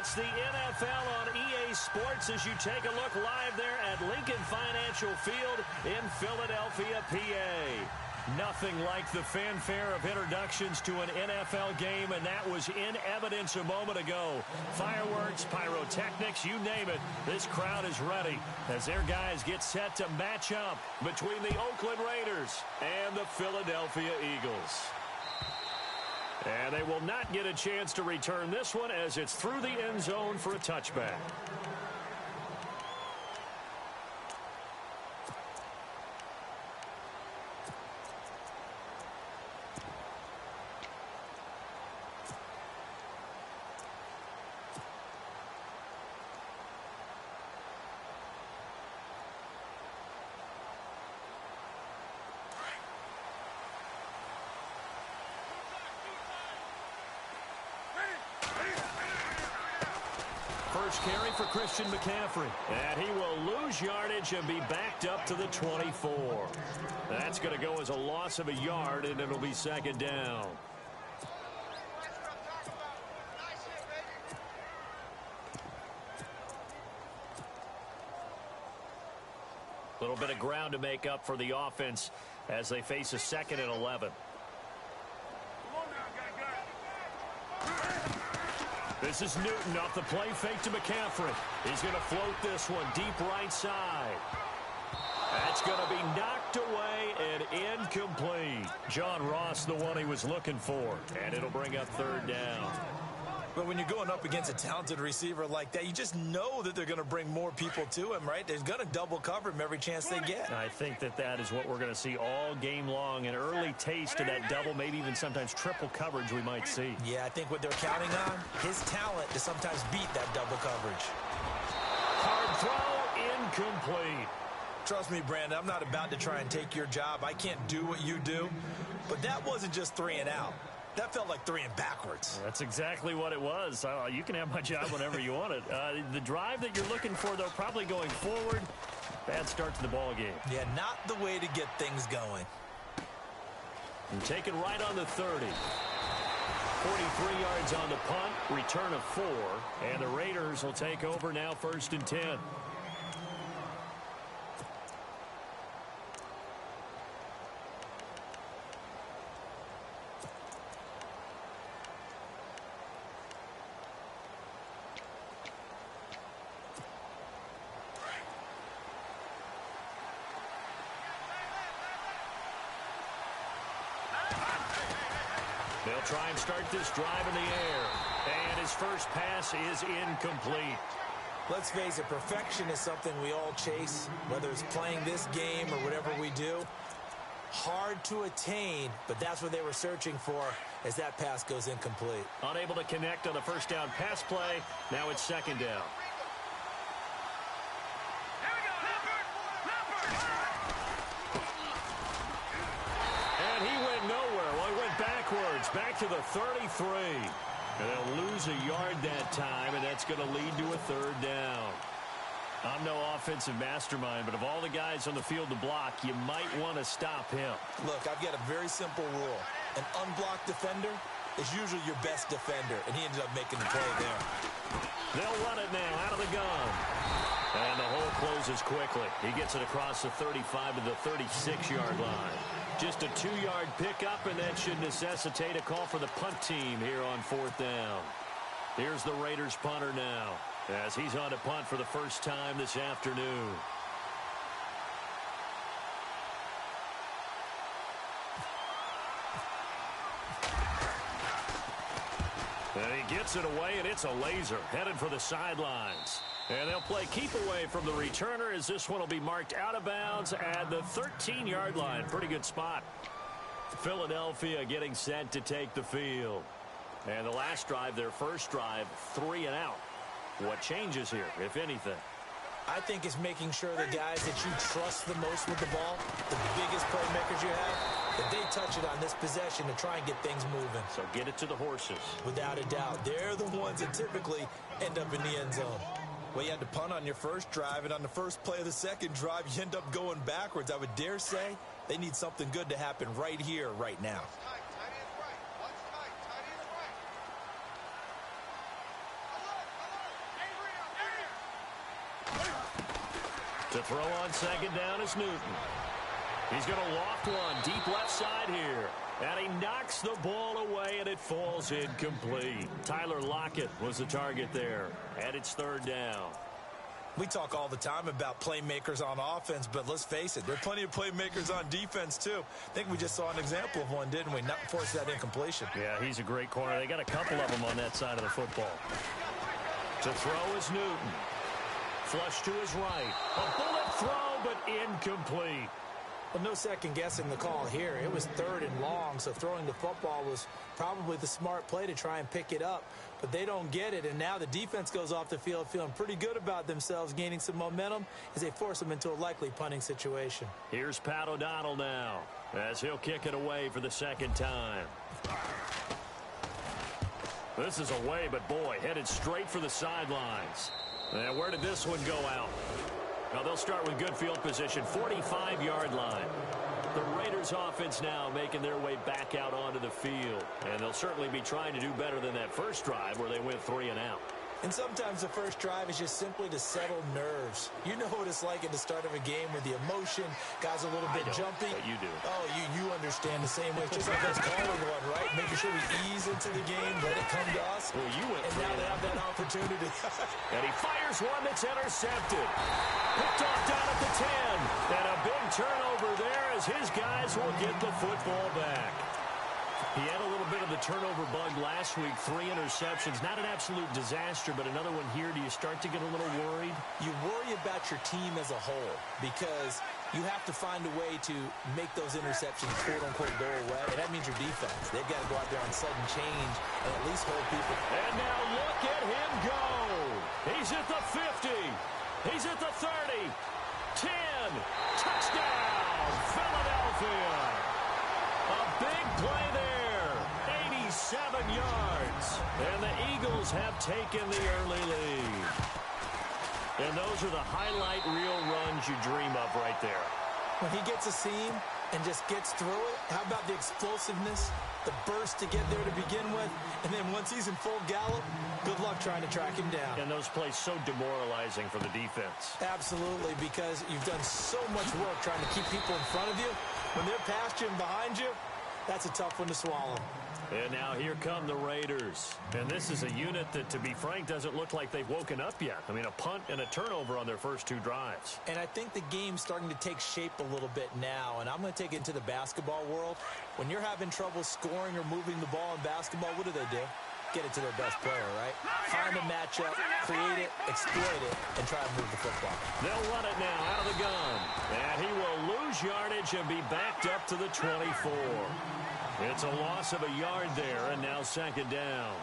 It's the NFL on EA Sports as you take a look live there at Lincoln Financial Field in Philadelphia, PA. Nothing like the fanfare of introductions to an NFL game, and that was in evidence a moment ago. Fireworks, pyrotechnics, you name it. This crowd is ready as their guys get set to match up between the Oakland Raiders and the Philadelphia Eagles. And they will not get a chance to return this one as it's through the end zone for a touchback. First carry for Christian McCaffrey. And he will lose yardage and be backed up to the 24. That's going to go as a loss of a yard, and it'll be second down. A little bit of ground to make up for the offense as they face a 2nd and 11. This is Newton off the play fake to McCaffrey. He's going to float this one deep right side. That's going to be knocked away and incomplete. John Ross, the one he was looking for. And it'll bring up third down. But when you're going up against a talented receiver like that, you just know that they're going to bring more people to him, right? They're going to double cover him every chance they get. I think that is what we're going to see all game long. An early taste of that double, maybe even sometimes triple coverage we might see. Yeah, I think what they're counting on, his talent to sometimes beat that double coverage. Hard throw, incomplete. Trust me, Brandon, I'm not about to try and take your job. I can't do what you do. But that wasn't just 3 and out. That felt like 3 and backwards. That's exactly what it was. You can have my job whenever you want it. The drive that you're looking for, though, probably going forward. Bad start to the ball game. Yeah, not the way to get things going. And take it right on the 30. 43 yards on the punt, return of 4. And the Raiders will take over now 1st and 10. They'll try and start this drive in the air. And his first pass is incomplete. Let's face it, perfection is something we all chase, whether it's playing this game or whatever we do. Hard to attain, but that's what they were searching for as that pass goes incomplete. Unable to connect on the first down pass play. Now it's 2nd down. Back to the 33. And they'll lose a yard that time, and that's going to lead to a 3rd down. I'm no offensive mastermind, but of all the guys on the field to block, you might want to stop him. Look, I've got a very simple rule. An unblocked defender is usually your best defender, and he ended up making the play there. They'll run it now out of the gun. And the hole closes quickly. He gets it across the 35 to the 36-yard line. Just a 2-yard pickup, and that should necessitate a call for the punt team here on 4th down. Here's the Raiders punter now as he's on to punt for the first time this afternoon. And he gets it away, and it's a laser headed for the sidelines. And they'll play keep away from the returner as this one will be marked out of bounds at the 13-yard line. Pretty good spot. Philadelphia getting set to take the field. And the last drive, their first drive, 3 and out. What changes here, if anything? I think it's making sure the guys that you trust the most with the ball, the biggest playmakers you have, that they touch it on this possession to try and get things moving. So get it to the horses. Without a doubt. They're the ones that typically end up in the end zone. Well, you had to punt on your first drive, and on the first play of the second drive, you end up going backwards. I would dare say they need something good to happen right here, right now. To throw on second down is Newton. He's going to loft one deep left side here. And he knocks the ball away, and it falls incomplete. Tyler Lockett was the target there. And it's third down. We talk all the time about playmakers on offense, but let's face it, there are plenty of playmakers on defense, too. I think we just saw an example of one, didn't we? Not force that incompletion. Yeah, he's a great corner. They got a couple of them on that side of the football. To throw is Newton. Flush to his right. A bullet throw, but incomplete. Well, no second guessing the call here. It was third and long, so throwing the football was probably the smart play to try and pick it up. But they don't get it, and now the defense goes off the field feeling pretty good about themselves, gaining some momentum as they force them into a likely punting situation. Here's Pat O'Donnell now as he'll kick it away for the second time. This is away, but boy, headed straight for the sidelines. And where did this one go out? Now they'll start with good field position, 45-yard line. The Raiders offense now making their way back out onto the field. And they'll certainly be trying to do better than that first drive where they went 3 and out. And sometimes the first drive is just simply to settle nerves. You know what it's like at the start of a game with the emotion, guys a little bit jumpy. But you do. Oh, you understand the same way. It's just like us calling one, right? Making sure we ease into the game, let it come to us. Well, you went and now they have that opportunity. And he fires one that's intercepted. Picked off down at the 10. And a big turnover there as his guys will get the football back. He had a little bit of the turnover bug last week, 3 interceptions. Not an absolute disaster, but another one here. Do you start to get a little worried? You worry about your team as a whole because you have to find a way to make those interceptions, quote-unquote, go away. And that means your defense. They've got to go out there on sudden change and at least hold people. And now look at him go. He's at the 50. He's at the 30. 10. Touchdown, Philadelphia. A big play there. 87 yards. And the Eagles have taken the early lead. And those are the highlight reel runs you dream of right there. When he gets a seam and just gets through it, how about the explosiveness, the burst to get there to begin with, and then once he's in full gallop, good luck trying to track him down. And those plays so demoralizing for the defense. Absolutely, because you've done so much work trying to keep people in front of you. When they're past you and behind you, that's a tough one to swallow. And now here come the Raiders. And this is a unit that, to be frank, doesn't look like they've woken up yet. I mean, a punt and a turnover on their first 2 drives. And I think the game's starting to take shape a little bit now. And I'm going to take it into the basketball world. When you're having trouble scoring or moving the ball in basketball, what do? Get it to their best player, right? Find a matchup, create it, exploit it, and try to move the football. They'll run it now out of the gun. And he will lose yardage and be backed up to the 24. It's a loss of a yard there, and now second down.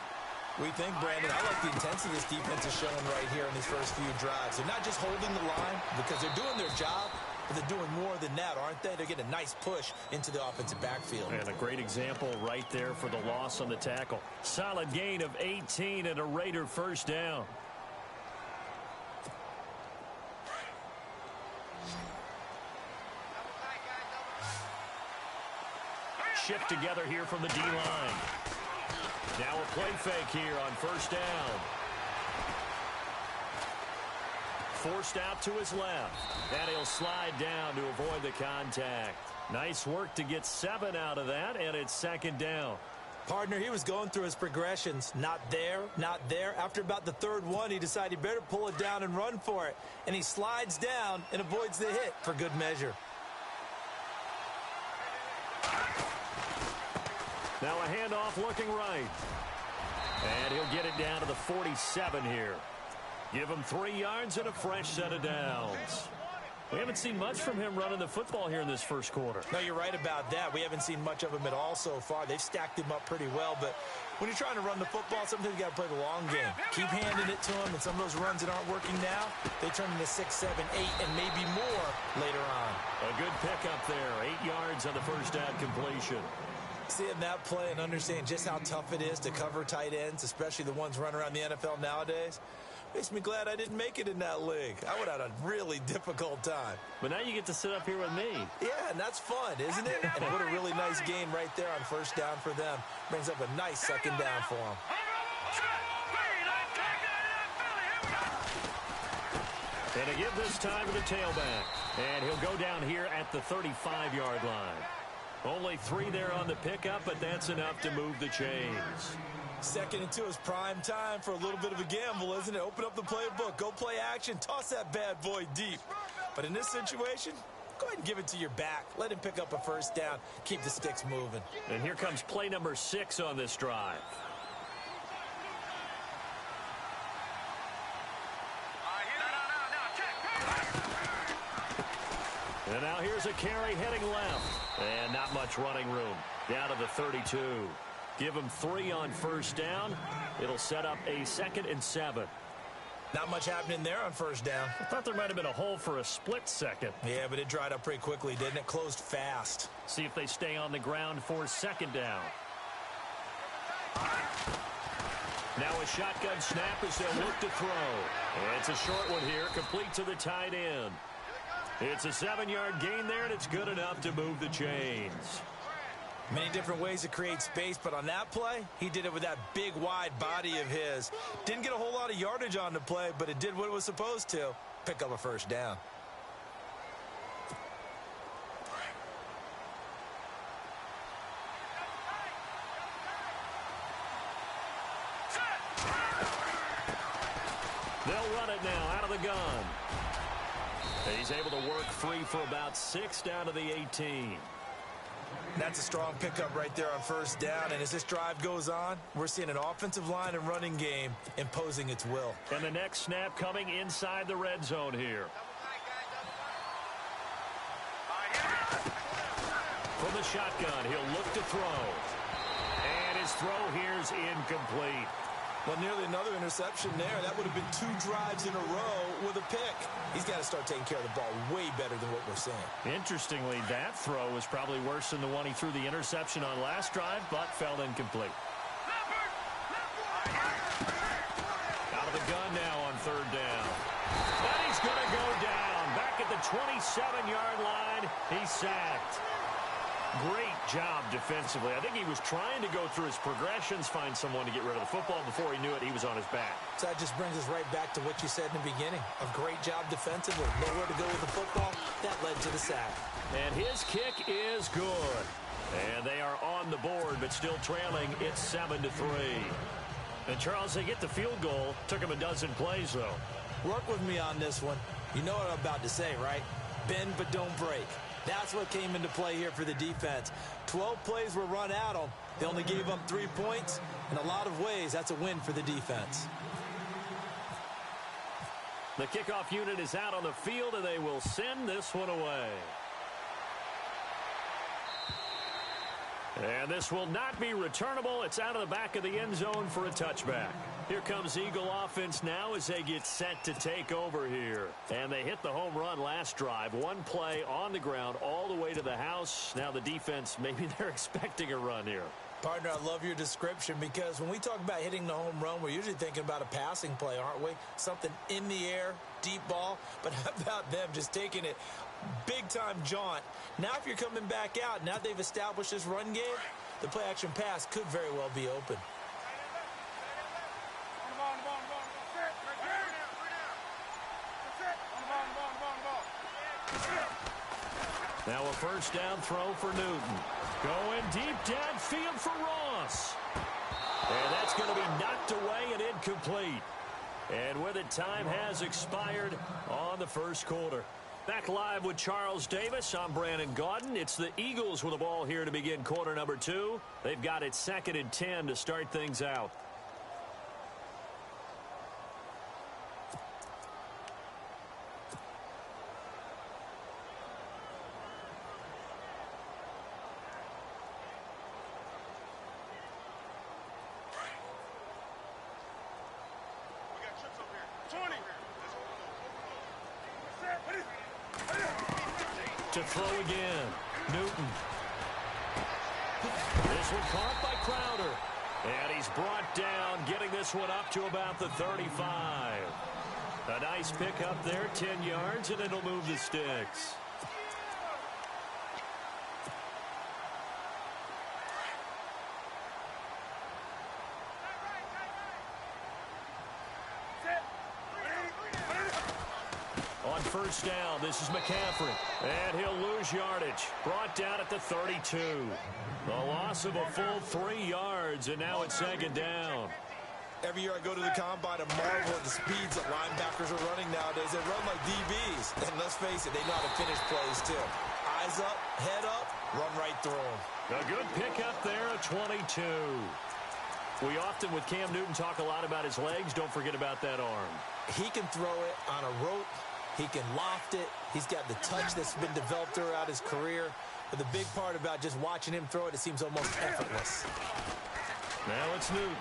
We think, Brandon, I like the intensity this defense is showing right here in these first few drives. They're not just holding the line because they're doing their job, but they're doing more than that, aren't they? They're getting a nice push into the offensive backfield. And a great example right there for the loss on the tackle. Solid gain of 18 and a Raider first down. Shift together here from the D-line. Now a play fake here on first down. Forced out to his left. And he'll slide down to avoid the contact. Nice work to get 7 out of that, and it's second down. Partner, he was going through his progressions. Not there, not there. After about the third one, he decided he better pull it down and run for it. And he slides down and avoids the hit for good measure. Now a handoff looking right. And he'll get it down to the 47 here. Give him 3 yards and a fresh set of downs. We haven't seen much from him running the football here in this first quarter. No, you're right about that. We haven't seen much of him at all so far. They've stacked him up pretty well, but when you're trying to run the football, sometimes you got to play the long game. Keep handing it to him, and some of those runs that aren't working now, they turn into 6, 7, 8, and maybe more later on. A good pickup there. 8 yards on the first down completion. Seeing that play and understanding just how tough it is to cover tight ends, especially the ones running around the NFL nowadays, makes me glad I didn't make it in that league. I would have had a really difficult time. But now you get to sit up here with me. Yeah, and that's fun, isn't it? And what a really nice game right there on first down for them. Brings up a nice second down for them. And to give this time to the tailback. And he'll go down here at the 35-yard line. Only 3 there on the pickup, but that's enough to move the chains. 2nd and 2 is prime time for a little bit of a gamble, isn't it? Open up the playbook, go play action, toss that bad boy deep. But in this situation, go ahead and give it to your back. Let him pick up a first down. Keep the sticks moving. And here comes play number 6 on this drive. And now here's a carry heading left. And not much running room. Down to the 32. Give him 3 on first down. It'll set up a 2nd and 7. Not much happening there on first down. I thought there might have been a hole for a split second. Yeah, but it dried up pretty quickly, didn't it? Closed fast. See if they stay on the ground for 2nd down. Now a shotgun snap as they'll look to throw. It's a short one here, complete to the tight end. It's a 7-yard gain there, and it's good enough to move the chains. Many different ways to create space, but on that play, he did it with that big, wide body of his. Didn't get a whole lot of yardage on the play, but it did what it was supposed to. Pick up a first down. They'll run it now out of the gun. He's able to work free for about 6 down to the 18. That's a strong pickup right there on first down. And as this drive goes on, we're seeing an offensive line and running game imposing its will. And the next snap coming inside the red zone here. From the shotgun, he'll look to throw. And his throw here's incomplete. Well, nearly another interception there. That would have been 2 drives in a row with a pick. He's got to start taking care of the ball way better than what we're seeing. Interestingly, that throw was probably worse than the one he threw the interception on last drive, but fell incomplete. Out of the gun now on 3rd down. And he's going to go down. Back at the 27-yard line, he's sacked. Great job defensively. I think he was trying to go through his progressions, find someone to get rid of the football. Before he knew it, he was on his back. So that just brings us right back to what you said in the beginning. A great job defensively. Nowhere to go with the football. That led to the sack. And his kick is good. And they are on the board, but still trailing. It's 7-3. And, Charles, they get the field goal. Took him a dozen plays, though. Work with me on this one. You know what I'm about to say, right? Bend but don't break. That's what came into play here for the defense. 12 plays were run at them. They only gave up 3 points. In a lot of ways, that's a win for the defense. The kickoff unit is out on the field, and they will send this one away. And this will not be returnable. It's out of the back of the end zone for a touchback. Here comes Eagle offense now as they get set to take over here. And they hit the home run last drive. 1 play on the ground all the way to the house. Now the defense, maybe they're expecting a run here. Partner, I love your description because when we talk about hitting the home run, we're usually thinking about a passing play, aren't we? Something in the air, deep ball. But how about them just taking it big-time jaunt? Now if you're coming back out, now they've established this run game, the play-action pass could very well be open. Now a first down throw for Newton. Going deep downfield for Ross. And that's going to be knocked away and incomplete. And with it, time has expired on the first quarter. Back live with Charles Davis. I'm Brandon Gaudin. It's the Eagles with the ball here to begin quarter number 2. They've got it 2nd and 10 to start things out. To throw again, Newton. This one caught by Crowder. And he's brought down, getting this one up to about the 35. A nice pickup there, 10 yards, and it'll move the sticks. first down. This is McCaffrey. And he'll lose yardage. Brought down at the 32. The loss of a full 3 yards, and now it's second down. Every year I go to the combine and marvel at the speeds that linebackers are running nowadays. They run like DBs. And let's face it, they know how to finish plays too. Eyes up, head up, run right through them. A good pickup there, a 22. We often, with Cam Newton, talk a lot about his legs. Don't forget about that arm. He can throw it on a rope. He can loft it. He's got the touch that's been developed throughout his career. But the big part about just watching him throw it seems almost effortless. Now it's Newton.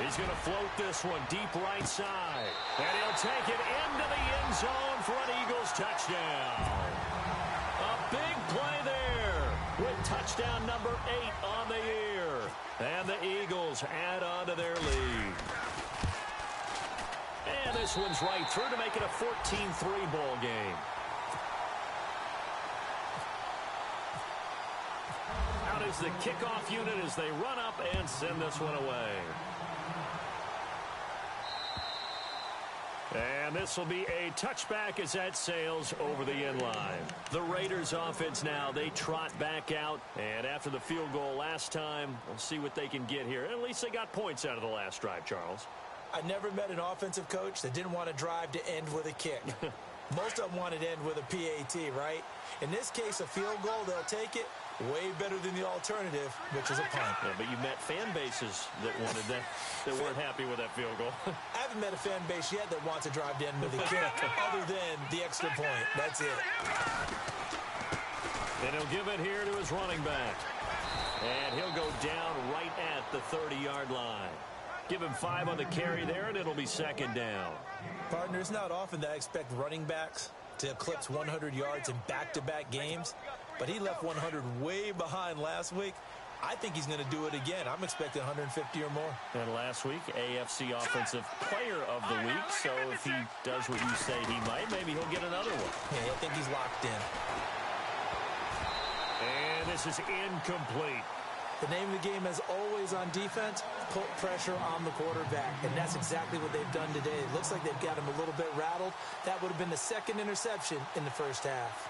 He's going to float this one deep right side. And he'll take it into the end zone for an Eagles touchdown. A big play there with touchdown number 8 on the year. And the Eagles add on to their lead. And this one's right through to make it a 14-3 ball game. Out is the kickoff unit as they run up and send this one away. And this will be a touchback as that sails over the end line. The Raiders offense now, they trot back out. And after the field goal last time, we'll see what they can get here. At least they got points out of the last drive, Charles. I never met an offensive coach that didn't want to drive to end with a kick. Most of them wanted to end with a PAT, right? In this case, a field goal, they'll take it. Way better than the alternative, which is a punt. Yeah, but you met fan bases that wanted that weren't happy with that field goal. I haven't met a fan base yet that wants to drive to end with a kick, other than the extra point. That's it. And he'll give it here to his running back. And he'll go down right at the 30-yard line. Give him 5 on the carry there, and it'll be second down. Partner, it's not often that I expect running backs to eclipse 100 yards in back-to-back games, but he left 100 way behind last week. I think he's going to do it again. I'm expecting 150 or more. And last week, AFC Offensive Player of the Week. So if he does what you say he might, maybe he'll get another one. Yeah, I think he's locked in. And this is incomplete. The name of the game, as always on defense, put pressure on the quarterback. And that's exactly what they've done today. It looks like they've got him a little bit rattled. That would have been the second interception in the first half.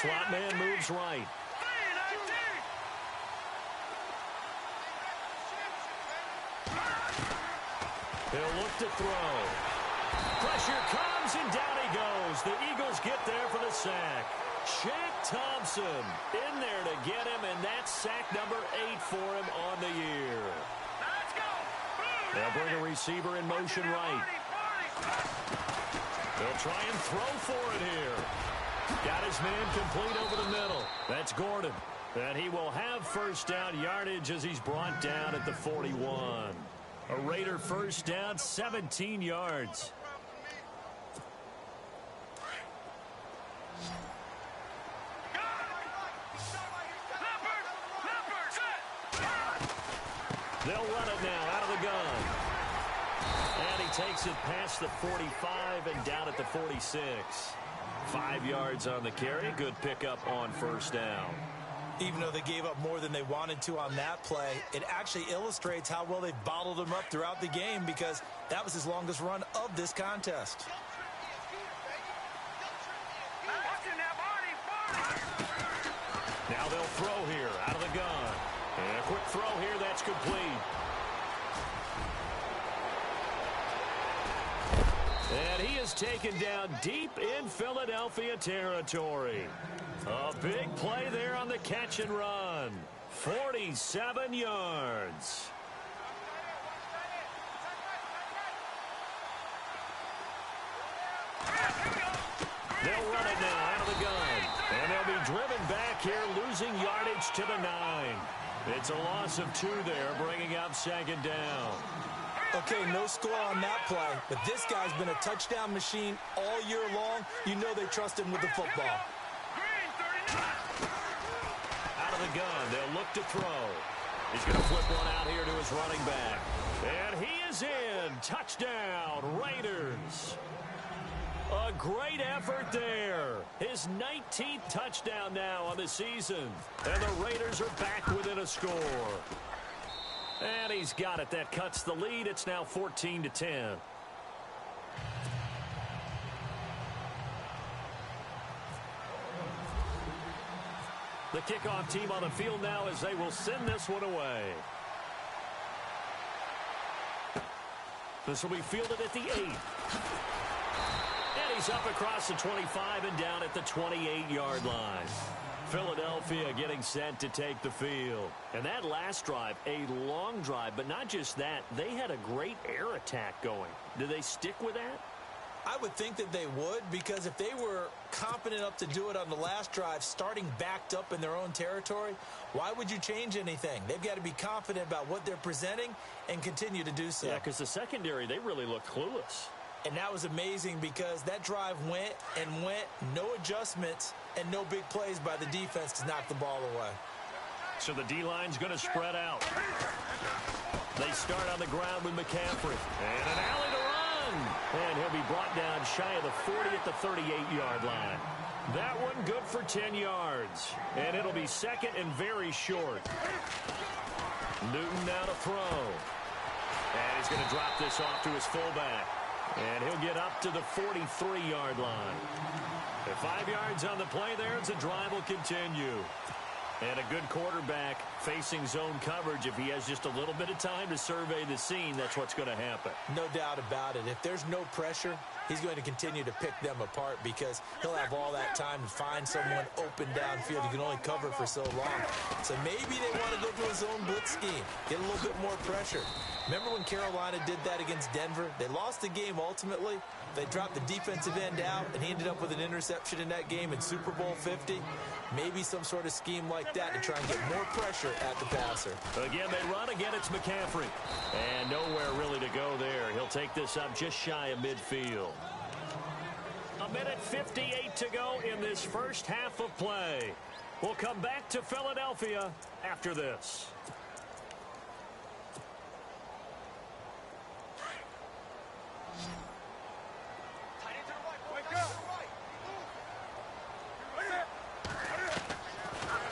Slot man moves right. He'll look to throw. Pressure comes, and down he goes. The Eagles get there for the sack. Shaq Thompson in there to get him, and that's sack number 8 for him on the year. They'll bring a receiver in motion right. They'll try and throw for it here. Got his man complete over the middle. That's Gordon. And he will have first down yardage as he's brought down at the 41. A Raider first down, 17 yards. They'll run it now out of the gun. And he takes it past the 45 and down at the 46. 5 yards on the carry. Good pickup on first down. Even though they gave up more than they wanted to on that play, it actually illustrates how well they've bottled him up throughout the game, because that was his longest run of this contest. Now they'll throw here out of the gun. And a quick throw here, that's complete. And he is taken down deep in Philadelphia territory. A big play there on the catch and run. 47 yards. They'll run it now out of the gun. And they'll be driven back here, losing yardage to the 9. It's a loss of 2 there, bringing up second down. Okay, no score on that play, but this guy's been a touchdown machine all year long. You know they trust him with the football. gun. They'll look to throw. He's going to flip one out here to his running back. And he is in. Touchdown, Raiders. A great effort there. His 19th touchdown now on the season. And the Raiders are back within a score. And he's got it. That cuts the lead. It's now 14-10. The kickoff team on the field now as they will send this one away. This will be fielded at the 8. And he's up across the 25 and down at the 28-yard line. Philadelphia getting set to take the field. And that last drive, a long drive, but not just that. They had a great air attack going. Do they stick with that? I would think that they would, because if they were confident enough to do it on the last drive, starting backed up in their own territory, why would you change anything? They've got to be confident about what they're presenting and continue to do so. Yeah, because the secondary, they really looked clueless. And that was amazing because that drive went and went, no adjustments, and no big plays by the defense to knock the ball away. So the D-line's going to spread out. They start on the ground with McCaffrey. And an alley to run. And he'll be brought down shy of the 40 at the 38-yard line. That one good for 10 yards. And it'll be second and very short. Newton now to throw. And he's going to drop this off to his fullback. And he'll get up to the 43-yard line. At 5 yards on the play there, the drive will continue. And a good quarterback facing zone coverage. If he has just a little bit of time to survey the scene, that's what's going to happen. No doubt about it. If there's no pressure, he's going to continue to pick them apart because he'll have all that time to find someone open downfield. You can only cover for so long. So maybe they want to go to a zone blitz scheme, get a little bit more pressure. Remember when Carolina did that against Denver? They lost the game ultimately. They dropped the defensive end out, and he ended up with an interception in that game in Super Bowl 50. Maybe some sort of scheme like that to try and get more pressure at the passer. Again, they run. Again, it's McCaffrey. And nowhere really to go there. He'll take this up just shy of midfield. 1:58 to go in this first half of play. We'll come back to Philadelphia after this.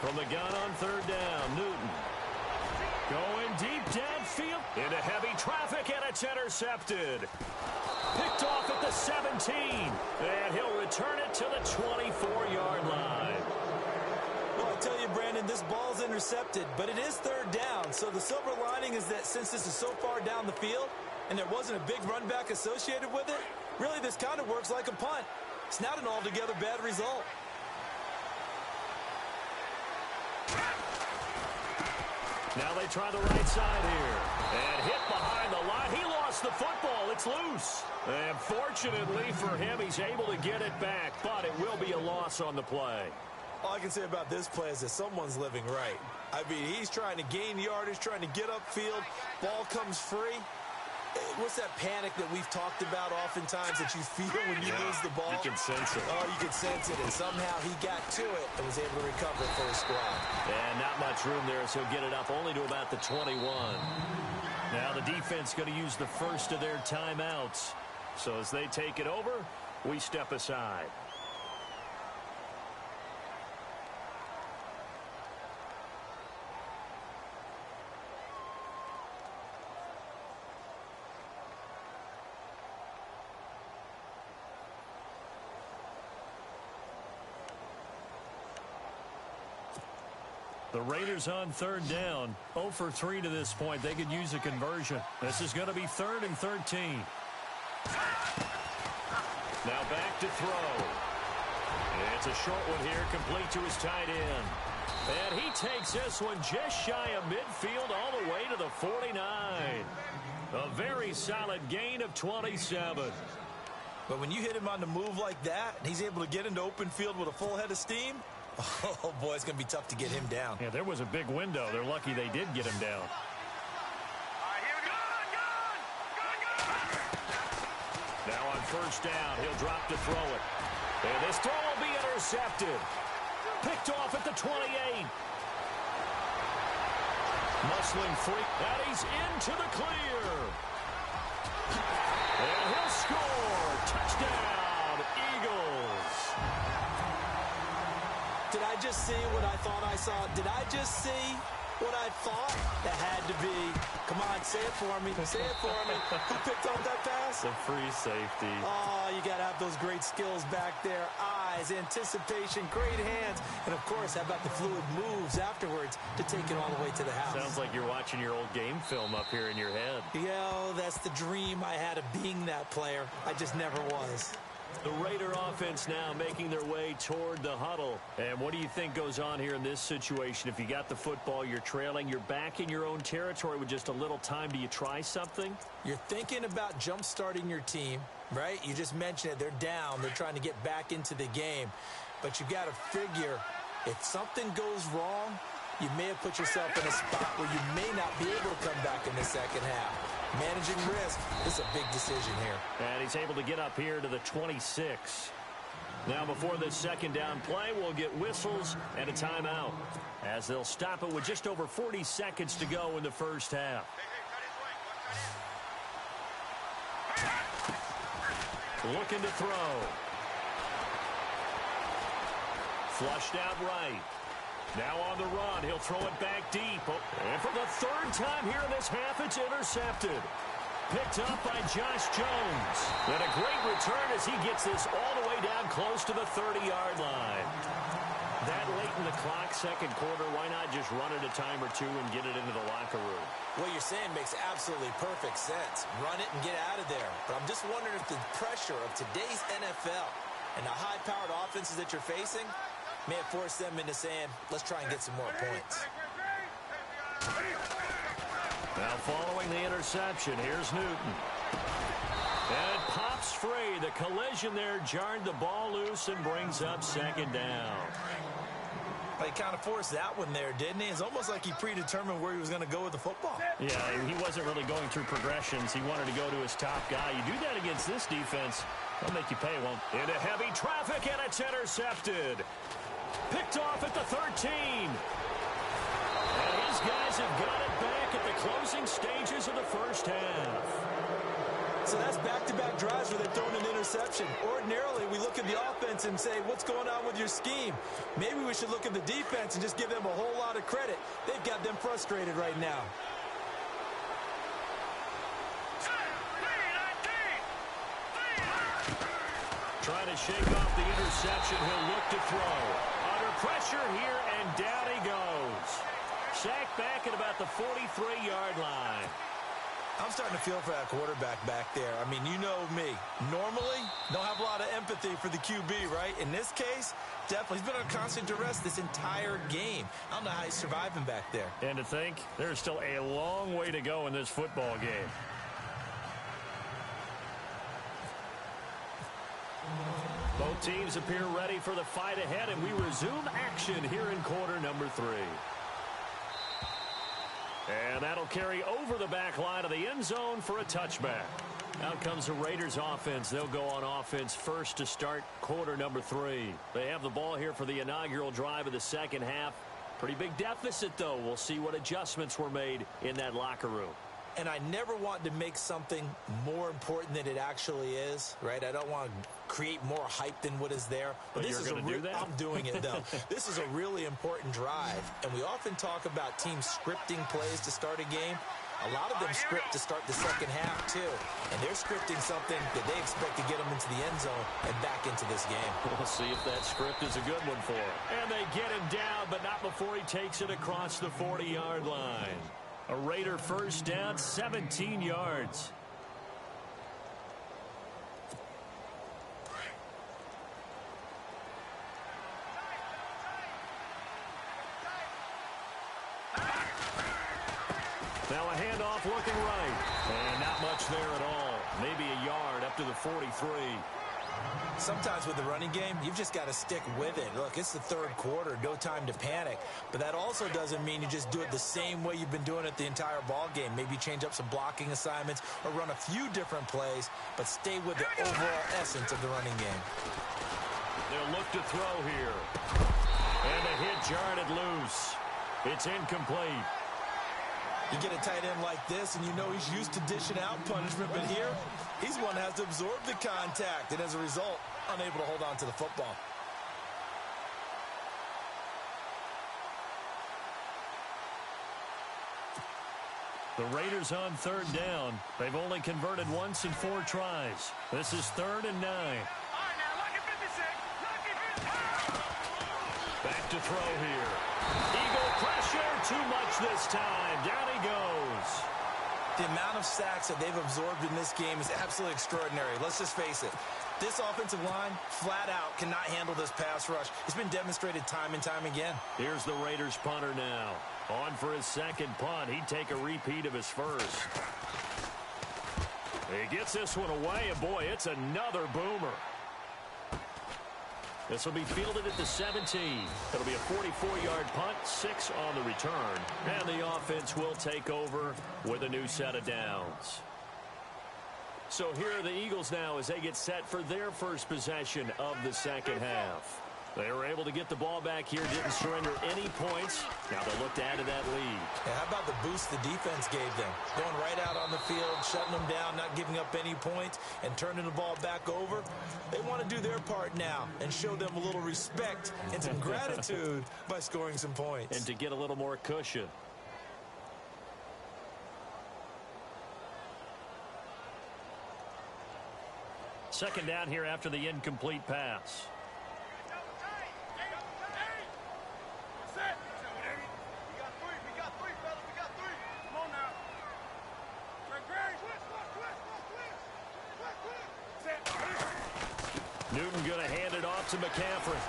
From the gun on third down, Newton. Going deep downfield into heavy traffic, and it's intercepted. Picked off at the 17, and he'll return it to the 24-yard line. Well, I'll tell you, Brandon, this ball's intercepted, but it is third down. So the silver lining is that since this is so far down the field and there wasn't a big run back associated with it, really this kind of works like a punt. It's not an altogether bad result. Now they try the right side here. And hit behind the line. He lost the football. It's loose. And fortunately for him, he's able to get it back. But it will be a loss on the play. All I can say about this play is that someone's living right. I mean, he's trying to gain yardage, trying to get upfield. Ball comes free. What's that panic that we've talked about oftentimes that you feel when you lose the ball? You can sense it. Oh, you can sense it. And somehow he got to it and was able to recover for his squad. And not much room there as he'll get it up only to about the 21. Now the defense going to use the first of their timeouts. So as they take it over, we step aside. The Raiders on third down, 0 for 3 to this point. They could use a conversion. This is going to be 3rd and 13. Now back to throw. It's a short one here, complete to his tight end. And he takes this one just shy of midfield all the way to the 49. A very solid gain of 27. But when you hit him on the move like that, and he's able to get into open field with a full head of steam, oh, boy, it's going to be tough to get him down. Yeah, there was a big window. They're lucky they did get him down. Now on first down, he'll drop to throw it. And this throw will be intercepted. Picked off at the 28. Muscling free. And he's into the clear. And he'll score. Touchdown, Eagles. Did I just see what I thought I saw? Did I just see what I thought? That had to be. Come on, say it for me. Say it for me. Who picked up that pass? The free safety. Oh, you got to have those great skills back there. Eyes, anticipation, great hands. And, of course, how about the fluid moves afterwards to take it all the way to the house? Sounds like you're watching your old game film up here in your head. Yeah, that's the dream I had of being that player. I just never was. The Raider offense now making their way toward the huddle. And what do you think goes on here in this situation? If you got the football, you're trailing, you're back in your own territory with just a little time. Do you try something? You're thinking about jump-starting your team, right? You just mentioned it. They're down. They're trying to get back into the game. But you got to figure if something goes wrong, you may have put yourself in a spot where you may not be able to come back in the second half. Managing risk is a big decision here. And he's able to get up here to the 26. Now before this second down play, we'll get whistles and a timeout as they'll stop it with just over 40 seconds to go in the first half. Looking to throw. Flushed out right. Now on the run, he'll throw it back deep. And for the third time here in this half, it's intercepted. Picked up by Josh Jones. And a great return as he gets this all the way down close to the 30-yard line. That late in the clock, second quarter, why not just run it a time or two and get it into the locker room? What you're saying makes absolutely perfect sense. Run it and get out of there. But I'm just wondering if the pressure of today's NFL and the high-powered offenses that you're facing may have forced them into saying, let's try and get some more points. Now following the interception, here's Newton. And it pops free. The collision there jarred the ball loose and brings up second down. He kind of forced that one there, didn't he? It's almost like he predetermined where he was going to go with the football. Yeah, he wasn't really going through progressions. He wanted to go to his top guy. You do that against this defense, they'll make you pay, won't they? Into heavy traffic, and it's intercepted. Picked off at the 13. And his guys have got it back at the closing stages of the first half. So that's back-to-back drives where they've thrown an interception. Ordinarily, we look at the offense and say, what's going on with your scheme? Maybe we should look at the defense and just give them a whole lot of credit. They've got them frustrated right now. Trying to shake off the interception. He'll look to throw. Under pressure here, and down he goes. Sacked back at about the 43-yard line. I'm starting to feel for that quarterback back there. I mean, you know me. Normally, don't have a lot of empathy for the QB, right? In this case, definitely. He's been on constant duress this entire game. I don't know how he's surviving back there. And to think, there's still a long way to go in this football game. Both teams appear ready for the fight ahead, and we resume action here in quarter number 3. And that'll carry over the back line of the end zone for a touchback. Out comes the Raiders offense. They'll go on offense first to start quarter number 3. They have the ball here for the inaugural drive of the second half. Pretty big deficit, though. We'll see what adjustments were made in that locker room. And I never want to make something more important than it actually is, right? I don't want to create more hype than what is there. But this is going to do that? I'm doing it, though. This is a really important drive. And we often talk about teams scripting plays to start a game. A lot of them script to start the second half, too. And they're scripting something that they expect to get them into the end zone and back into this game. We'll see if that script is a good one for him. And they get him down, but not before he takes it across the 40-yard line. A Raider first down, 17 yards. Now a handoff looking right. And not much there at all. Maybe a yard up to the 43. Sometimes with the running game, you've just got to stick with it. Look, it's the third quarter, no time to panic. But that also doesn't mean you just do it the same way you've been doing it the entire ball game. Maybe change up some blocking assignments or run a few different plays, but stay with the overall essence of the running game. They'll look to throw here. And the hit jarred it loose. It's incomplete. You get a tight end like this, and you know he's used to dishing out punishment, but here, he's one that has to absorb the contact, and as a result, unable to hold on to the football. The Raiders on third down. They've only converted once in 4 tries. This is 3rd and 9. Back to throw here. Eagle pressure, too much this time. Down he goes. The amount of sacks that they've absorbed in this game is absolutely extraordinary. Let's just face it. This offensive line, flat out, cannot handle this pass rush. It's been demonstrated time and time again. Here's the Raiders punter now. On for his second punt. He'd take a repeat of his first. He gets this one away, and boy, it's another boomer. This will be fielded at the 17. It'll be a 44-yard punt, 6 on the return. And the offense will take over with a new set of downs. So here are the Eagles now as they get set for their first possession of the second half. They were able to get the ball back here, didn't surrender any points. Now they'll look to add to that lead. Yeah, how about the boost the defense gave them? Going right out on the field, shutting them down, not giving up any points, and turning the ball back over. They want to do their part now and show them a little respect and some gratitude by scoring some points. And to get a little more cushion. Second down here after the incomplete pass. Newton going to hand it off to McCaffrey.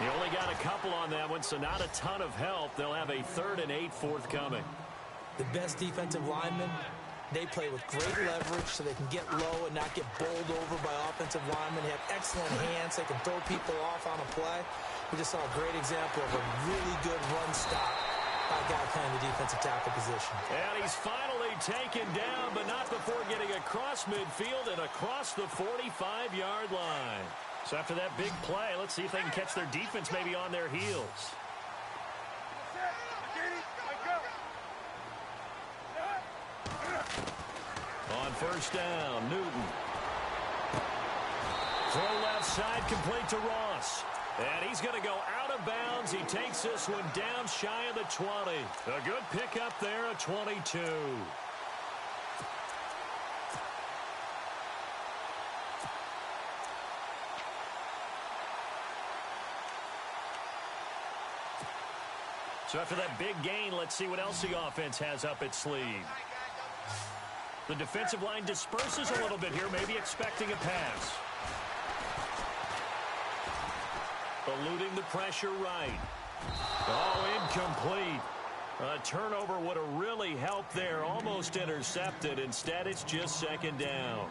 He only got a couple on that one, so not a ton of help. They'll have a 3rd and 8 forthcoming. The best defensive linemen, they play with great leverage so they can get low and not get bowled over by offensive linemen. They have excellent hands. They can throw people off on a play. We just saw a great example of a really good run stop by a guy playing the defensive tackle position. And he's finally taken down, but not before getting across midfield and across the 45-yard line. So after that big play, let's see if they can catch their defense maybe on their heels. On first down, Newton. Throw left side, complete to Ross. And he's going to go out of bounds. He takes this one down shy of the 20. A good pickup there at 22. So after that big gain, let's see what else the offense has up its sleeve. The defensive line disperses a little bit here, maybe expecting a pass. Eluding the pressure right. Oh, incomplete. A turnover would have really helped there. Almost intercepted. Instead, it's just second down.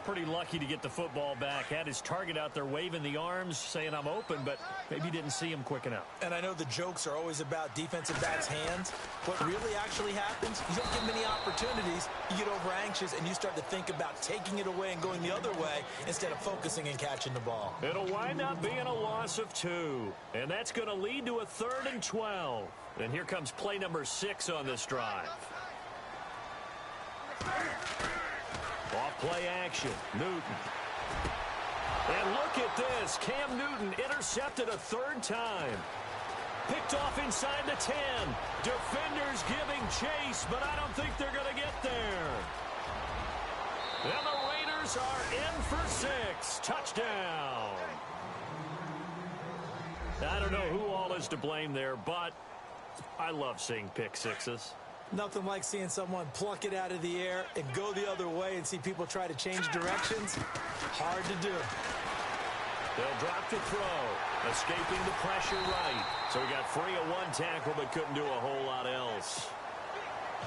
Pretty lucky to get the football back. Had his target out there waving the arms, saying I'm open, but maybe didn't see him quick enough. And I know the jokes are always about defensive backs' hands. What really actually happens, you don't get many opportunities, you get over anxious, and you start to think about taking it away and going the other way instead of focusing and catching the ball. It'll wind up being a loss of 2, and that's going to lead to a 3rd and 12. And here comes play number 6 on this drive. Off play action, Newton. And look at this. Cam Newton intercepted a 3rd time. Picked off inside the 10. Defenders giving chase, but I don't think they're going to get there. And the Raiders are in for 6. Touchdown. I don't know who all is to blame there, but I love seeing pick sixes. Nothing like seeing someone pluck it out of the air and go the other way and see people try to change directions. Hard to do. They'll drop to throw. Escaping the pressure right. So he got free of 1 tackle but couldn't do a whole lot else.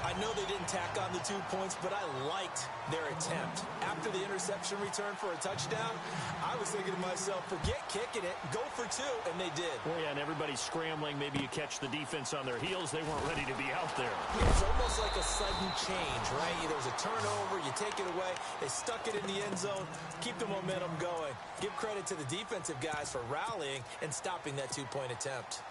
I know they didn't tack on the 2 points, but I liked their attempt. After the interception return for a touchdown, I was thinking to myself, forget kicking it, go for 2, and they did. Well, yeah, and everybody's scrambling. Maybe you catch the defense on their heels. They weren't ready to be out there. It's almost like a sudden change, right? There's a turnover, you take it away, they stuck it in the end zone, keep the momentum going. Give credit to the defensive guys for rallying and stopping that 2-point attempt.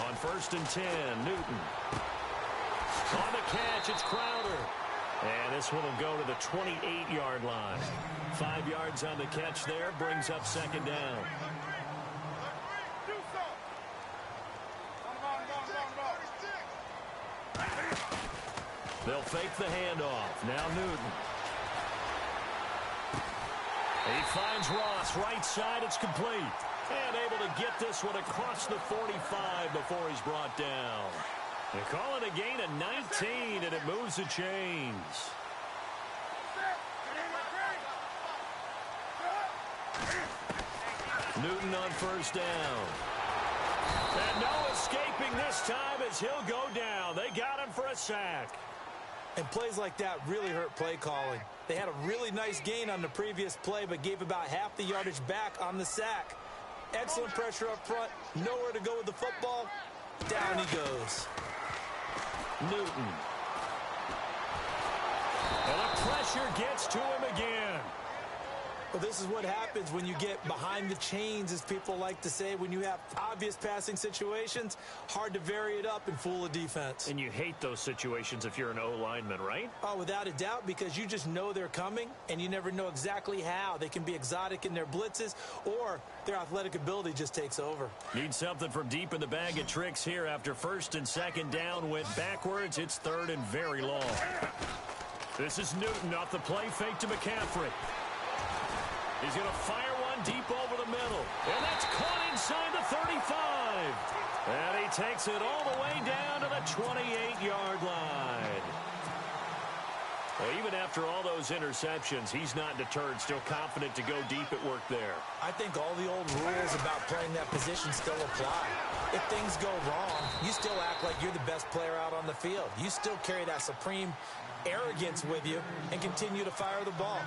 On 1st and 10, Newton. On the catch, it's Crowder. And this one will go to the 28-yard line. 5 yards on the catch there, brings up 2nd down. They'll fake the handoff. Now Newton. He finds Ross, right side, it's complete. And able to get this one across the 45 before he's brought down. They call it a gain of 19, and it moves the chains. Newton on 1st down. And no escaping this time as he'll go down. They got him for a sack. And plays like that really hurt play calling. They had a really nice gain on the previous play, but gave about half the yardage back on the sack. Excellent pressure up front. Nowhere to go with the football. Down he goes. Newton. And the pressure gets to him again. Well, this is what happens when you get behind the chains, as people like to say. When you have obvious passing situations, hard to vary it up and fool a defense. And you hate those situations if you're an O-lineman, right? Oh, without a doubt, because you just know they're coming, and you never know exactly how. They can be exotic in their blitzes, or their athletic ability just takes over. Need something from deep in the bag of tricks here after 1st and 2nd down went backwards. It's 3rd and very long. This is Newton off the play fake to McCaffrey. He's going to fire one deep over the middle. And that's caught inside the 35. And he takes it all the way down to the 28-yard line. Well, even after all those interceptions, he's not deterred, still confident to go deep at work there. I think all the old rules about playing that position still apply. If things go wrong, you still act like you're the best player out on the field. You still carry that supreme arrogance with you and continue to fire the ball.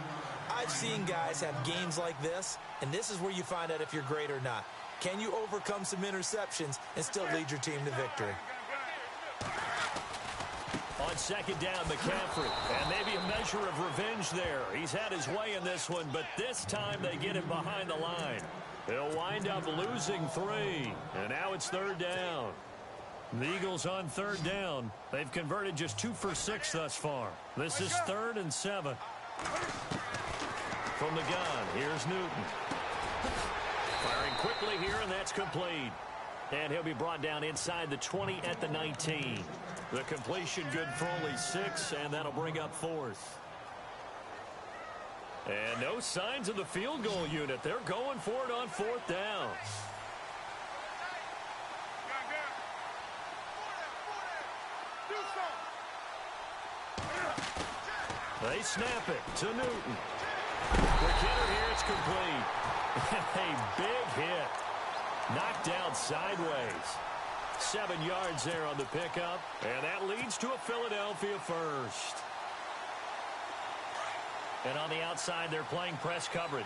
I've seen guys have games like this, and this is where you find out if you're great or not. Can you overcome some interceptions and still lead your team to victory? On 2nd down, McCaffrey. And maybe a measure of revenge there. He's had his way in this one, but this time they get him behind the line. They'll wind up losing 3. And now it's 3rd down. The Eagles on 3rd down. They've converted just 2 for 6 thus far. This is 3rd and 7. From the gun, here's Newton. Firing quickly here, and that's complete. And he'll be brought down inside the 20 at the 19. The completion good for only 6, and that'll bring up 4th. And no signs of the field goal unit. They're going for it on 4th down. They snap it to Newton. Quick hitter here, it's complete. A big hit. Knocked down sideways. 7 yards there on the pickup, and that leads to a Philadelphia first. And on the outside, they're playing press coverage.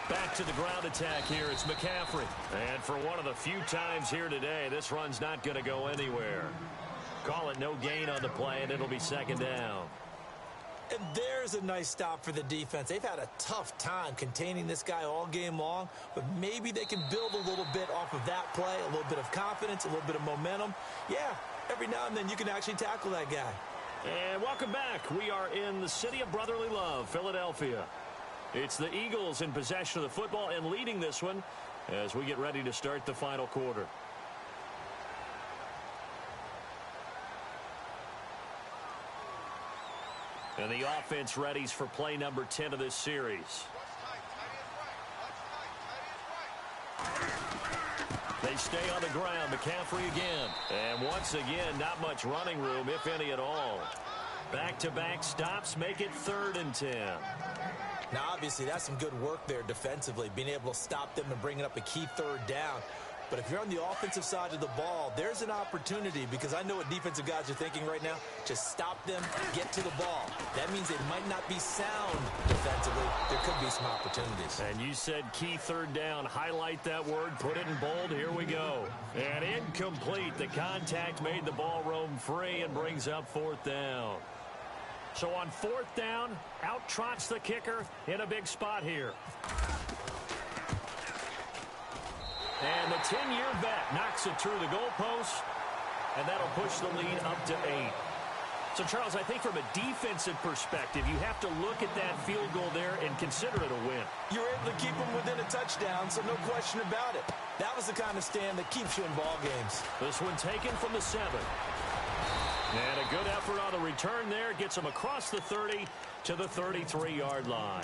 Back to the ground attack here. It's McCaffrey. And for one of the few times here today, this run's not going to go anywhere. Call it no gain on the play, and it'll be 2nd down. And there's a nice stop for the defense. They've had a tough time containing this guy all game long, but maybe they can build a little bit off of that play, a little bit of confidence, a little bit of momentum. Yeah, every now and then you can actually tackle that guy. And welcome back. We are in the city of brotherly love, Philadelphia. It's the Eagles in possession of the football and leading this one as we get ready to start the final quarter. And the offense readies for play number 10 of this series. They stay on the ground. McCaffrey again. And once again, not much running room, if any at all. Back-to-back stops make it 3rd and 10. Now, obviously, that's some good work there defensively, being able to stop them and bringing up a key 3rd down. But if you're on the offensive side of the ball, there's an opportunity, because I know what defensive guys are thinking right now. Just stop them, get to the ball. That means they might not be sound defensively. There could be some opportunities. And you said key 3rd down. Highlight that word. Put it in bold. Here we go. And incomplete. The contact made the ball roam free and brings up 4th down. So on 4th down, out trots the kicker in a big spot here. And the 10-year vet knocks it through the goalpost, and that'll push the lead up to 8. So, Charles, I think from a defensive perspective, you have to look at that field goal there and consider it a win. You were able to keep them within a touchdown, so no question about it. That was the kind of stand that keeps you in ball games. This one taken from the 7. And a good effort on the return there. Gets them across the 30 to the 33-yard line.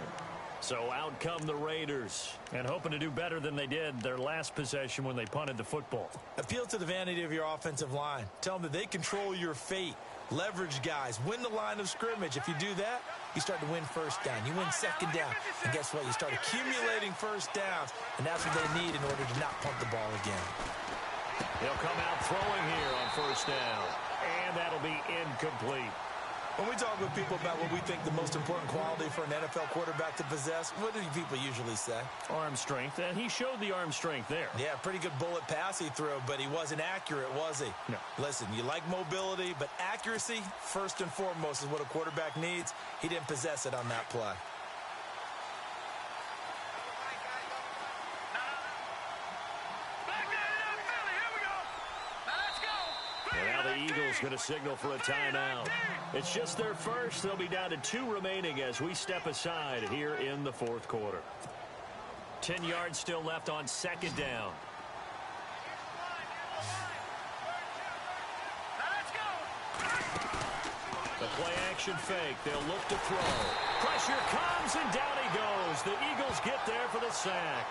So out come the Raiders, and hoping to do better than they did their last possession when they punted the football. Appeal to the vanity of your offensive line. Tell them that they control your fate. Leverage guys. Win the line of scrimmage. If you do that, you start to win first down. You win second down. And guess what? You start accumulating first downs, and that's what they need in order to not punt the ball again. He'll come out throwing here on 1st down, and that'll be incomplete. When we talk with people about what we think the most important quality for an NFL quarterback to possess, what do people usually say? Arm strength, and he showed the arm strength there. Yeah, pretty good bullet pass he threw, but he wasn't accurate, was he? No. Listen, you like mobility, but accuracy, first and foremost, is what a quarterback needs. He didn't possess it on that play. Eagles going to signal for a timeout. It's just their first. They'll be down to 2 remaining as we step aside here in the 4th quarter. 10 yards still left on 2nd down. The play action fake. They'll look to throw. Pressure comes and down he goes. The Eagles get there for the sack.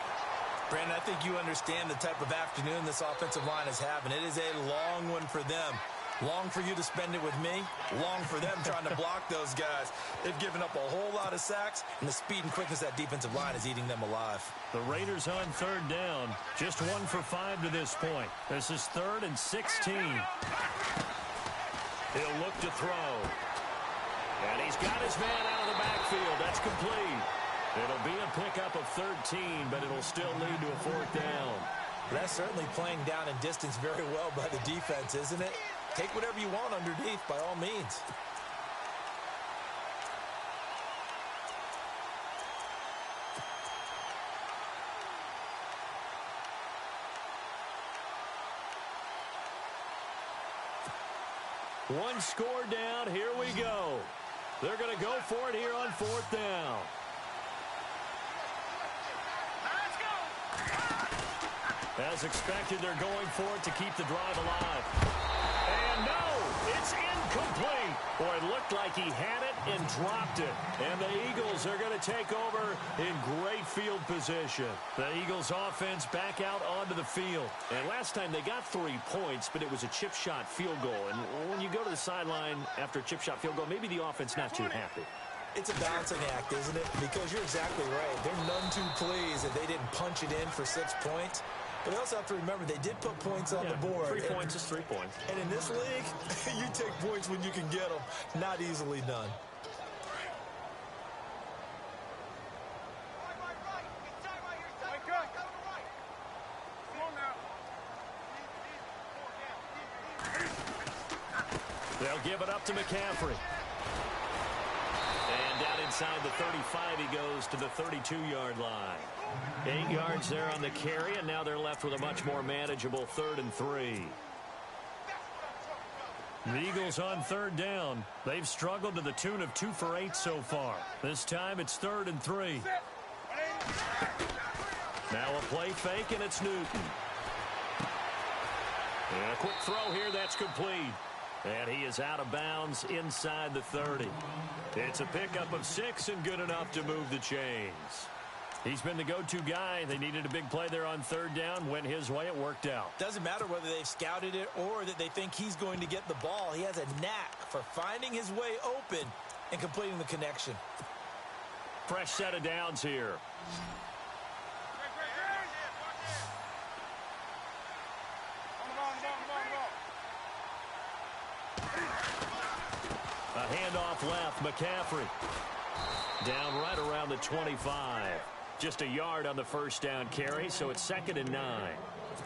Brandon, I think you understand the type of afternoon this offensive line is having. It is a long one for them. Long for you to spend it with me. Long for them trying to block those guys. They've given up a whole lot of sacks, and the speed and quickness of that defensive line is eating them alive. The Raiders on 3rd down. Just 1 for 5 to this point. This is 3rd and 16. He'll look to throw. And he's got his man out of the backfield. That's complete. It'll be a pickup of 13, but it'll still lead to a 4th down. That's certainly playing down in distance very well by the defense, isn't it? Take whatever you want underneath, by all means. One score down. Here we go. They're going to go for it here on 4th down. As expected, they're going for it to keep the drive alive. And no, it's incomplete. Boy, it looked like he had it and dropped it. And the Eagles are going to take over in great field position. The Eagles offense back out onto the field. And last time they got 3 points, but it was a chip shot field goal. And when you go to the sideline after a chip shot field goal, maybe the offense not too happy. It's a balancing act, isn't it? Because you're exactly right. They're none too pleased that they didn't punch it in for 6 points. But they also have to remember they did put points on the board. 3 points is 3 points. And in this league, you take points when you can get them. Not easily done. They'll give it up to McCaffrey. And down inside the 35, he goes to the 32-yard line. 8 yards there on the carry, and now they're left with a much more manageable 3rd and 3. The Eagles on 3rd down. They've struggled to the tune of 2 for 8 so far. This time it's 3rd and 3. Now a play fake, and it's Newton. And a quick throw here, that's complete. And he is out of bounds inside the 30. It's a pickup of 6 and good enough to move the chains. He's been the go-to guy. They needed a big play there on 3rd down. Went his way. It worked out. Doesn't matter whether they've scouted it or that they think he's going to get the ball. He has a knack for finding his way open and completing the connection. Fresh set of downs here. A handoff left. McCaffrey down right around the 25. Just a yard on the 1st down carry, so it's 2nd and 9.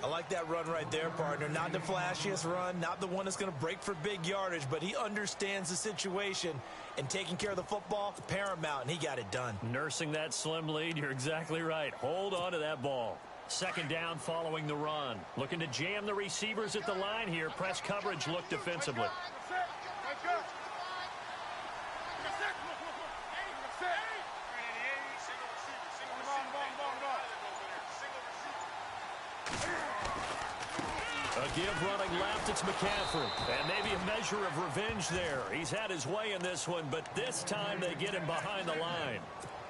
I like that run right there, partner. Not the flashiest run, not the one that's going to break for big yardage, but he understands the situation, And taking care of the football, paramount, and he got it done. Nursing that slim lead, you're exactly right. Hold on to that ball. Second down following the run. Looking to jam the receivers at the line here. Press coverage look defensively. A give running left, it's McCaffrey. And maybe a measure of revenge there. He's had his way in this one, but this time they get him behind the line.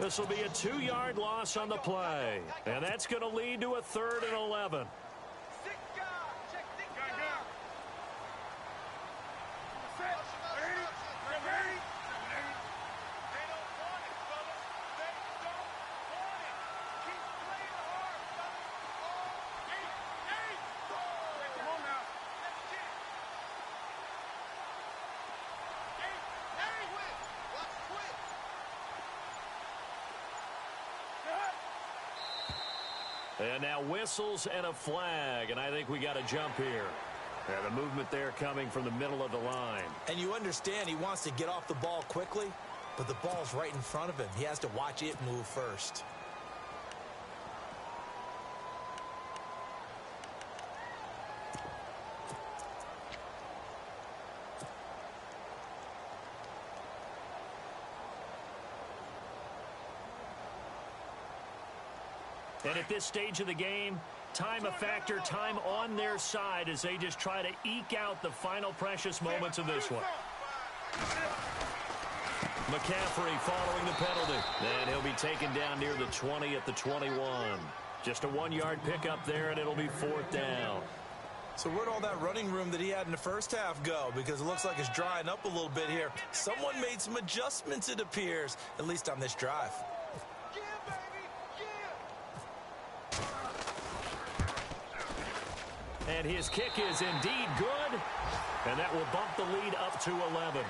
This will be a 2-yard loss on the play. And that's going to lead to a 3rd and 11. And now whistles and a flag, and I think we got a jump here. And the movement there coming from the middle of the line. And you understand he wants to get off the ball quickly, but the ball's right in front of him. He has to watch it move first. And at this stage of the game, time a factor, time on their side as they just try to eke out the final precious moments of this one. McCaffrey following the penalty. And he'll be taken down near the 20 at the 21. Just a 1-yard pickup there, and it'll be 4th down. So where'd all that running room that he had in the first half go? Because it looks like it's drying up a little bit here. Someone made some adjustments, it appears, at least on this drive. And his kick is indeed good, and that will bump the lead up to 11.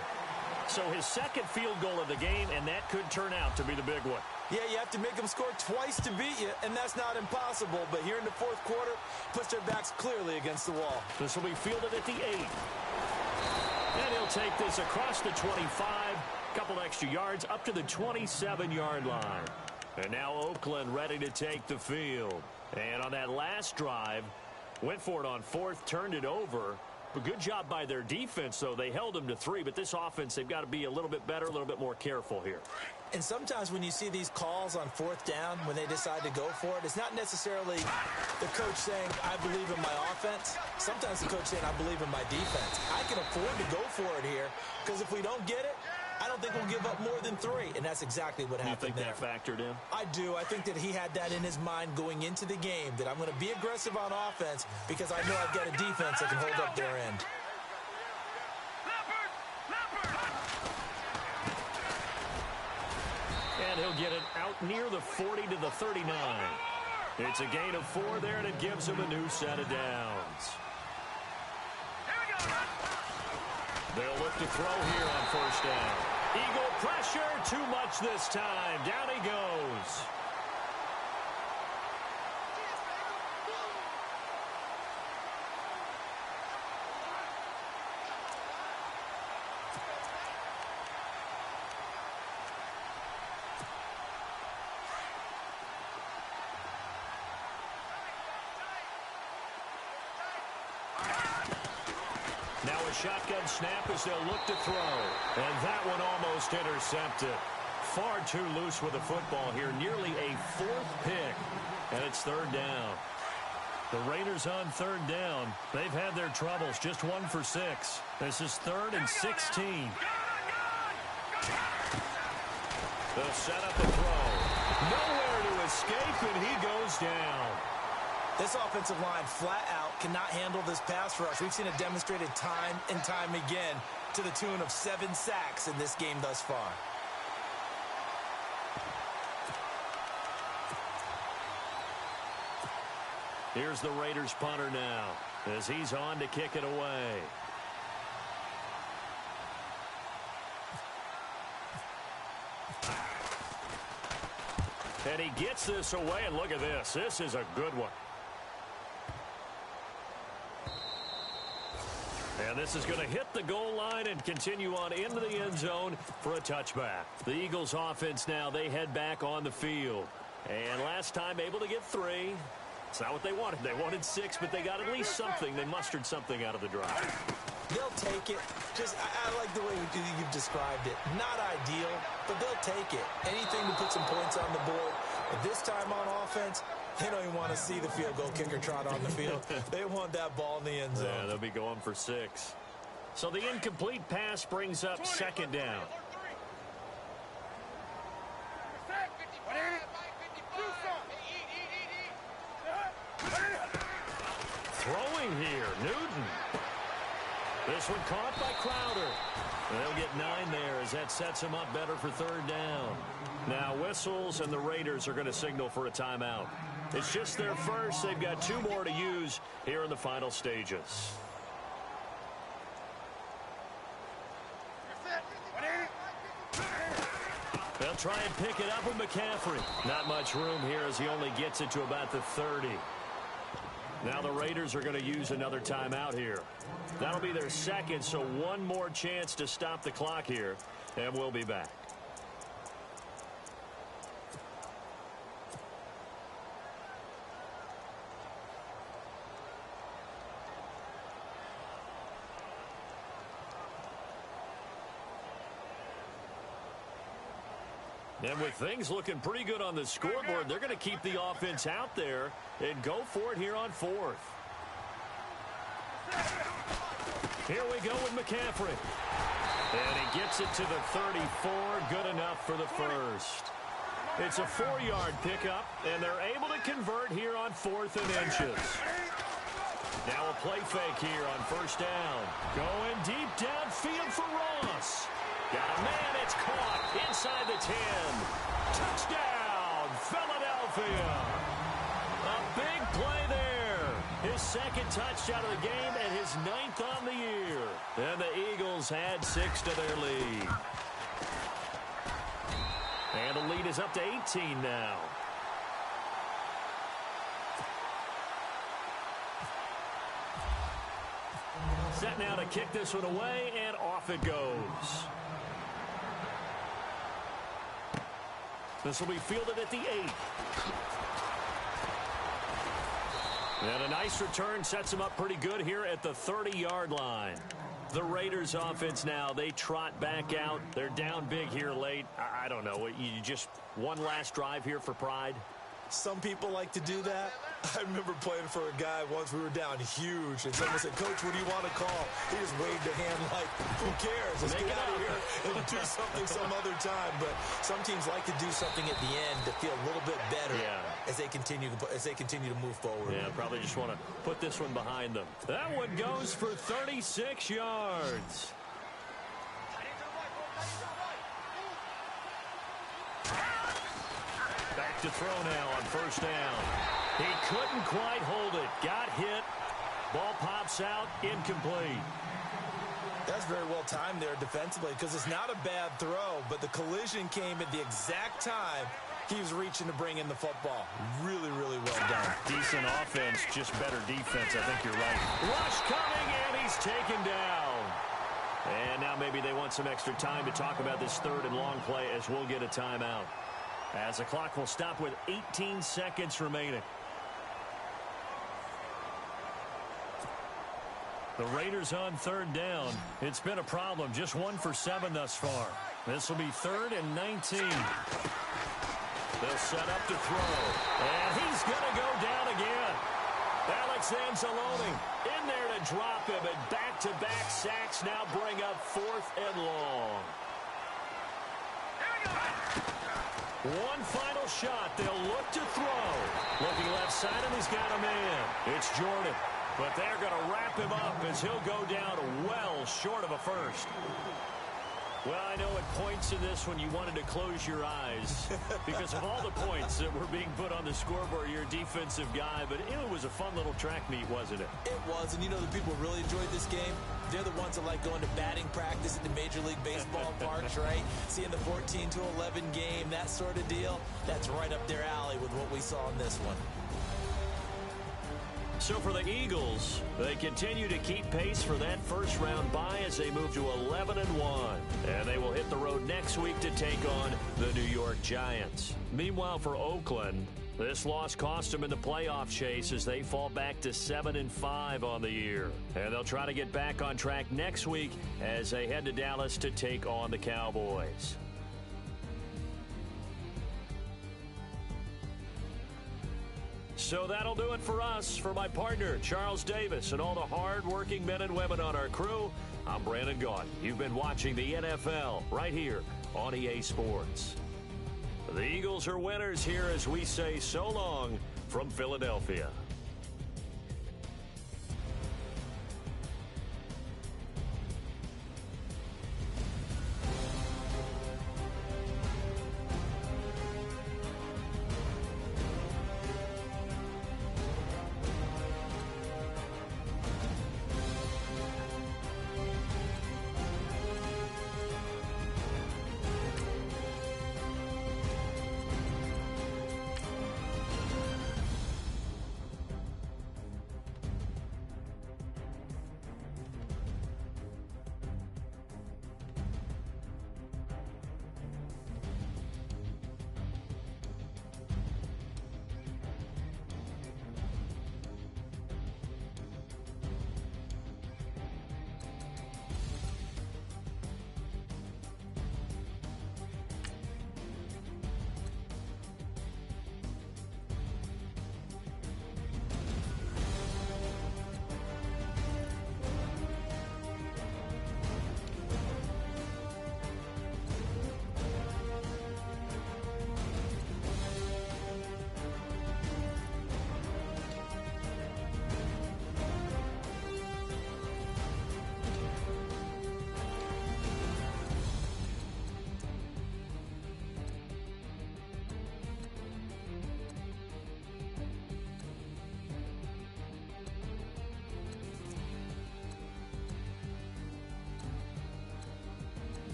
So his second field goal of the game, and that could turn out to be the big one. Yeah, you have to make them score twice to beat you, and that's not impossible. But here in the 4th quarter, puts their backs clearly against the wall. This will be fielded at the 8. And he'll take this across the 25, couple extra yards up to the 27-yard line. And now Oakland ready to take the field. And on that last drive, went for it on 4th, turned it over. But good job by their defense, though. They held them to 3, but this offense, they've got to be a little bit better, a little bit more careful here. And sometimes when you see these calls on 4th down, when they decide to go for it, it's not necessarily the coach saying, I believe in my offense. Sometimes the coach saying, I believe in my defense. I can afford to go for it here, because if we don't get it, I don't think we'll give up more than 3, and that's exactly what happened there. You think that factored in? I do. I think that he had that in his mind going into the game, that I'm going to be aggressive on offense because I know I've got a defense that can hold up their end. And he'll get it out near the 40 to the 39. It's a gain of 4 there, and it gives him a new set of downs. They'll look to throw here on 1st down. Eagle pressure, too much this time. Down he goes. Now a shotgun snap as they'll look to throw. And that one almost intercepted. Far too loose with the football here. Nearly a 4th pick. And it's 3rd down. The Raiders on 3rd down. They've had their troubles. Just 1 for 6. This is 3rd and 16. They'll set up a throw. Nowhere to escape, and he goes down. This offensive line flat out cannot handle this pass rush. We've seen it demonstrated time and time again to the tune of 7 sacks in this game thus far. Here's the Raiders punter now as he's on to kick it away. And he gets this away, and look at this. This is a good one. And this is going to hit the goal line and continue on into the end zone for a touchback. The Eagles offense now, they head back on the field. And last time able to get 3. It's not what they wanted. They wanted 6, but they got at least something. They mustered something out of the drive. They'll take it. I like the way you've described it. Not ideal, but they'll take it. Anything to put some points on the board. But this time on offense, they don't even want to see the field goal kicker trot on the field. They want that ball in the end zone. Yeah, they'll be going for 6. So the incomplete pass brings up 2nd down. Throwing here, Newton. This one caught by Crowder. They'll get 9 there as that sets them up better for 3rd down. Now whistles, and the Raiders are going to signal for a timeout. It's just their first. They've got 2 more to use here in the final stages. They'll try and pick it up with McCaffrey. Not much room here as he only gets it to about the 30. Now the Raiders are going to use another timeout here. That'll be their 2nd, so 1 more chance to stop the clock here, and we'll be back. And with things looking pretty good on the scoreboard, they're going to keep the offense out there and go for it here on 4th. Here we go with McCaffrey. And he gets it to the 34. Good enough for the first. It's a 4-yard pickup, and they're able to convert here on 4th and inches. Now a play fake here on 1st down. Going deep downfield for Ross. Got a man, it's caught inside the 10. Touchdown, Philadelphia. A big play there. His 2nd touchdown of the game and his 9th on the year. And the Eagles add 6 to their lead. And the lead is up to 18 now. Set now to kick this one away, and off it goes. This will be fielded at the 8. And a nice return sets them up pretty good here at the 30-yard line. The Raiders offense now, they trot back out. They're down big here late. I don't know. You just one last drive here for pride? Some people like to do that. I remember playing for a guy once. We were down huge, and someone said, "Coach, what do you want to call?" He just waved a hand like, "Who cares? Let's get out of here and do something some other time." But some teams like to do something at the end to feel a little bit better as they continue to move forward. Yeah, probably just want to put this one behind them. That one goes for 36 yards. Back to throw now on 1st down. He couldn't quite hold it. Got hit. Ball pops out. Incomplete. That's very well timed there defensively because it's not a bad throw, but the collision came at the exact time he was reaching to bring in the football. Really, really well done. Decent offense, just better defense. I think you're right. Rush coming, and he's taken down. And now maybe they want some extra time to talk about this 3rd and long play as we'll get a timeout. As the clock will stop with 18 seconds remaining. The Raiders on 3rd down. It's been a problem. Just 1 for 7 thus far. This will be 3rd and 19. They'll set up to throw. And he's going to go down again. Alex Anzalone in there to drop him. And back-to-back sacks now bring up 4th and long. One final shot. They'll look to throw. Looking left side, and he's got a man. It's Jordan. But they're going to wrap him up as he'll go down well short of a first. Well, I know at points in this one you wanted to close your eyes because of all the points that were being put on the scoreboard. You're a defensive guy, but it was a fun little track meet, wasn't it? It was, and you know the people really enjoyed this game? They're the ones that like going to batting practice at the Major League Baseball parks, right? Seeing the 14-11 game, that sort of deal. That's right up their alley with what we saw in this one. So for the Eagles, they continue to keep pace for that first-round bye as they move to 11-1. And they will hit the road next week to take on the New York Giants. Meanwhile, for Oakland, this loss cost them in the playoff chase as they fall back to 7-5 on the year. And they'll try to get back on track next week as they head to Dallas to take on the Cowboys. So that'll do it for us. For my partner, Charles Davis, and all the hard-working men and women on our crew, I'm Brandon Gaudin. You've been watching the NFL right here on EA Sports. The Eagles are winners here as we say so long from Philadelphia.